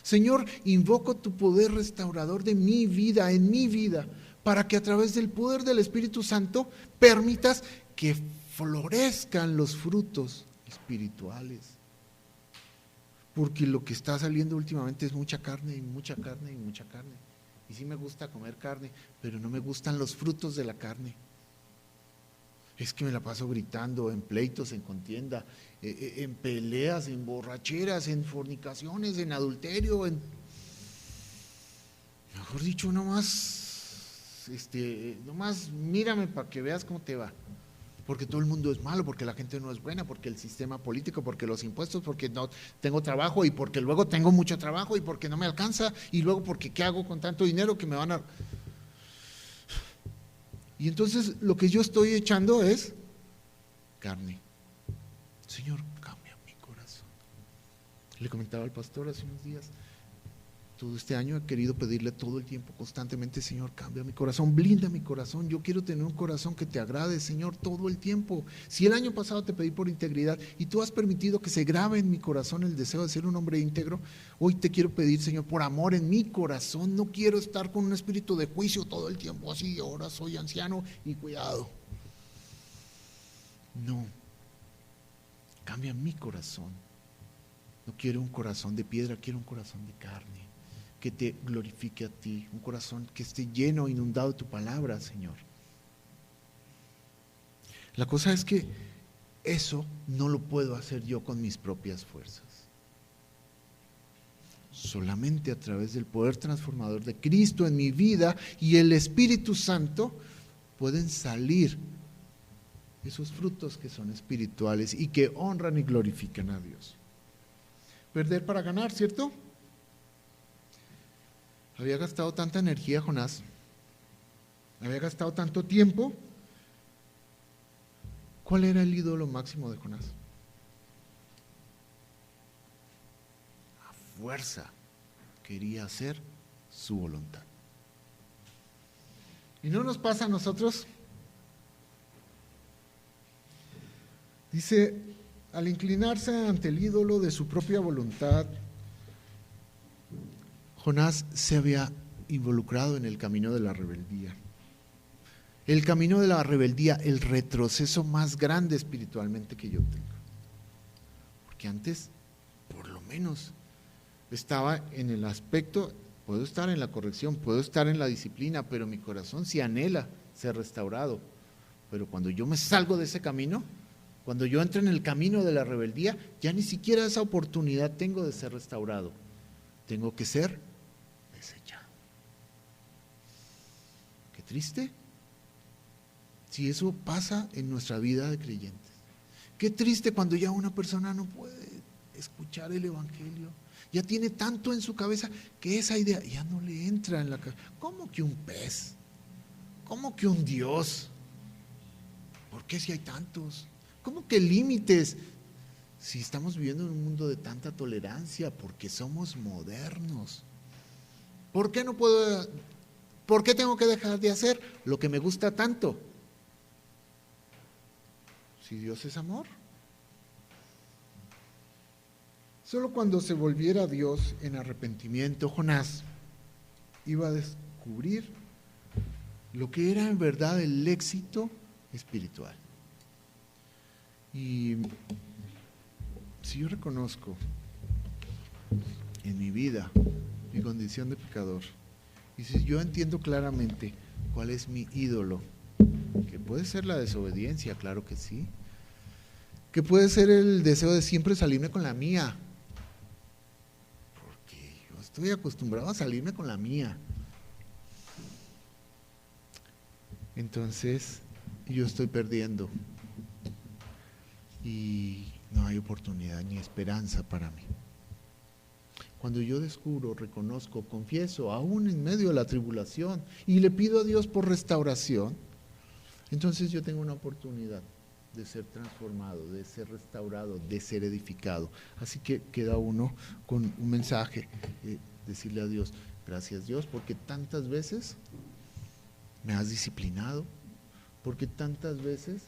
Señor, invoco tu poder restaurador de mi vida, en mi vida, para que a través del poder del Espíritu Santo permitas que florezcan los frutos espirituales. Porque lo que está saliendo últimamente es mucha carne y mucha carne y mucha carne. Y sí me gusta comer carne, pero no me gustan los frutos de la carne. Es que me la paso gritando en pleitos, en contienda, en peleas, en borracheras, en fornicaciones, en adulterio, mejor dicho, nomás mírame para que veas cómo te va. Porque todo el mundo es malo, porque la gente no es buena, porque el sistema político, porque los impuestos, porque no tengo trabajo y porque luego tengo mucho trabajo y porque no me alcanza y luego porque ¿qué hago con tanto dinero que me van a...? Y entonces lo que yo estoy echando es carne. Señor, cambia mi corazón. Le comentaba al pastor hace unos días, todo este año he querido pedirle todo el tiempo, constantemente, Señor, cambia mi corazón, blinda mi corazón, yo quiero tener un corazón que te agrade, Señor, todo el tiempo. Si el año pasado te pedí por integridad y tú has permitido que se grabe en mi corazón el deseo de ser un hombre íntegro, hoy te quiero pedir, Señor, por amor en mi corazón, no quiero estar con un espíritu de juicio todo el tiempo, así, ahora soy anciano y cuidado. No, cambia mi corazón. No quiero un corazón de piedra, quiero un corazón de carne, que te glorifique a ti, un corazón que esté lleno, inundado de tu palabra, Señor. La cosa es que eso no lo puedo hacer yo con mis propias fuerzas. Solamente a través del poder transformador de Cristo en mi vida y el Espíritu Santo pueden salir esos frutos que son espirituales y que honran y glorifican a Dios. Perder para ganar, ¿cierto? Había gastado tanta energía Jonás, había gastado tanto tiempo. ¿Cuál era el ídolo máximo de Jonás? A fuerza quería hacer su voluntad. ¿Y no nos pasa a nosotros? Dice, al inclinarse ante el ídolo de su propia voluntad, Jonás se había involucrado en el camino de la rebeldía. El camino de la rebeldía, el retroceso más grande espiritualmente que yo tengo. Porque antes, por lo menos, estaba en el aspecto, puedo estar en la corrección, puedo estar en la disciplina, pero mi corazón sí anhela ser restaurado. Pero cuando yo me salgo de ese camino, cuando yo entro en el camino de la rebeldía, ya ni siquiera esa oportunidad tengo de ser restaurado. Tengo que ser desechado. Qué triste. Si eso pasa en nuestra vida de creyentes. Qué triste cuando ya una persona no puede escuchar el evangelio. Ya tiene tanto en su cabeza que esa idea ya no le entra en la cabeza. ¿Cómo que un pez? ¿Cómo que un Dios? ¿Por qué si hay tantos? ¿Cómo que límites? Si estamos viviendo en un mundo de tanta tolerancia, porque somos modernos. ¿Por qué no puedo? ¿Por qué tengo que dejar de hacer lo que me gusta tanto? Si Dios es amor. Solo cuando se volviera a Dios en arrepentimiento, Jonás iba a descubrir lo que era en verdad el éxito espiritual. Y si yo reconozco en mi vida mi condición de pecador, y si yo entiendo claramente cuál es mi ídolo, que puede ser la desobediencia, claro que sí, que puede ser el deseo de siempre salirme con la mía, porque yo estoy acostumbrado a salirme con la mía. Entonces yo estoy perdiendo y no hay oportunidad ni esperanza para mí. Cuando yo descubro, reconozco, confieso, aún en medio de la tribulación, y le pido a Dios por restauración, entonces yo tengo una oportunidad de ser transformado, de ser restaurado, de ser edificado. Así que queda uno con un mensaje, decirle a Dios, gracias Dios, porque tantas veces me has disciplinado, porque tantas veces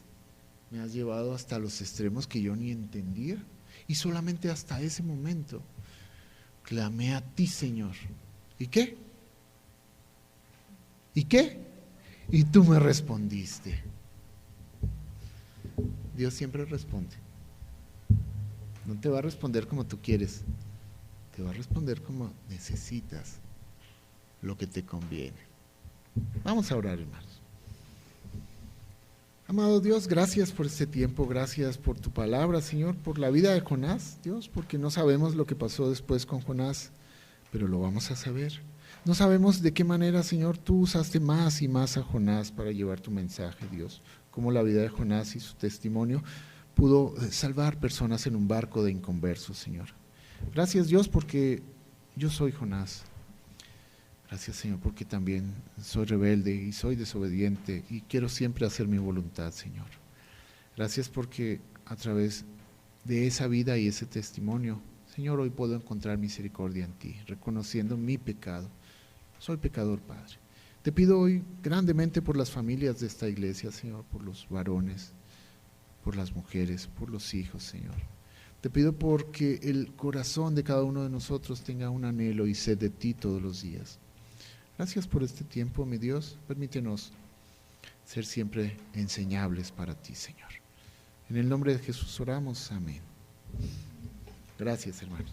me has llevado hasta los extremos que yo ni entendía, y solamente hasta ese momento clamé a ti, Señor. ¿Y qué? ¿Y qué? Y tú me respondiste. Dios siempre responde. No te va a responder como tú quieres, te va a responder como necesitas, lo que te conviene. Vamos a orar, hermanos. Amado Dios, gracias por este tiempo, gracias por tu palabra, Señor, por la vida de Jonás, Dios, porque no sabemos lo que pasó después con Jonás, pero lo vamos a saber. No sabemos de qué manera, Señor, tú usaste más y más a Jonás para llevar tu mensaje, Dios, cómo la vida de Jonás y su testimonio pudo salvar personas en un barco de inconversos, Señor. Gracias, Dios, porque yo soy Jonás. Gracias, Señor, porque también soy rebelde y soy desobediente y quiero siempre hacer mi voluntad, Señor. Gracias porque a través de esa vida y ese testimonio, Señor, hoy puedo encontrar misericordia en ti, reconociendo mi pecado. Soy pecador, Padre. Te pido hoy grandemente por las familias de esta iglesia, Señor, por los varones, por las mujeres, por los hijos, Señor. Te pido porque el corazón de cada uno de nosotros tenga un anhelo y sed de ti todos los días. Gracias por este tiempo, mi Dios. Permítenos ser siempre enseñables para ti, Señor. En el nombre de Jesús oramos. Amén. Gracias, hermanos.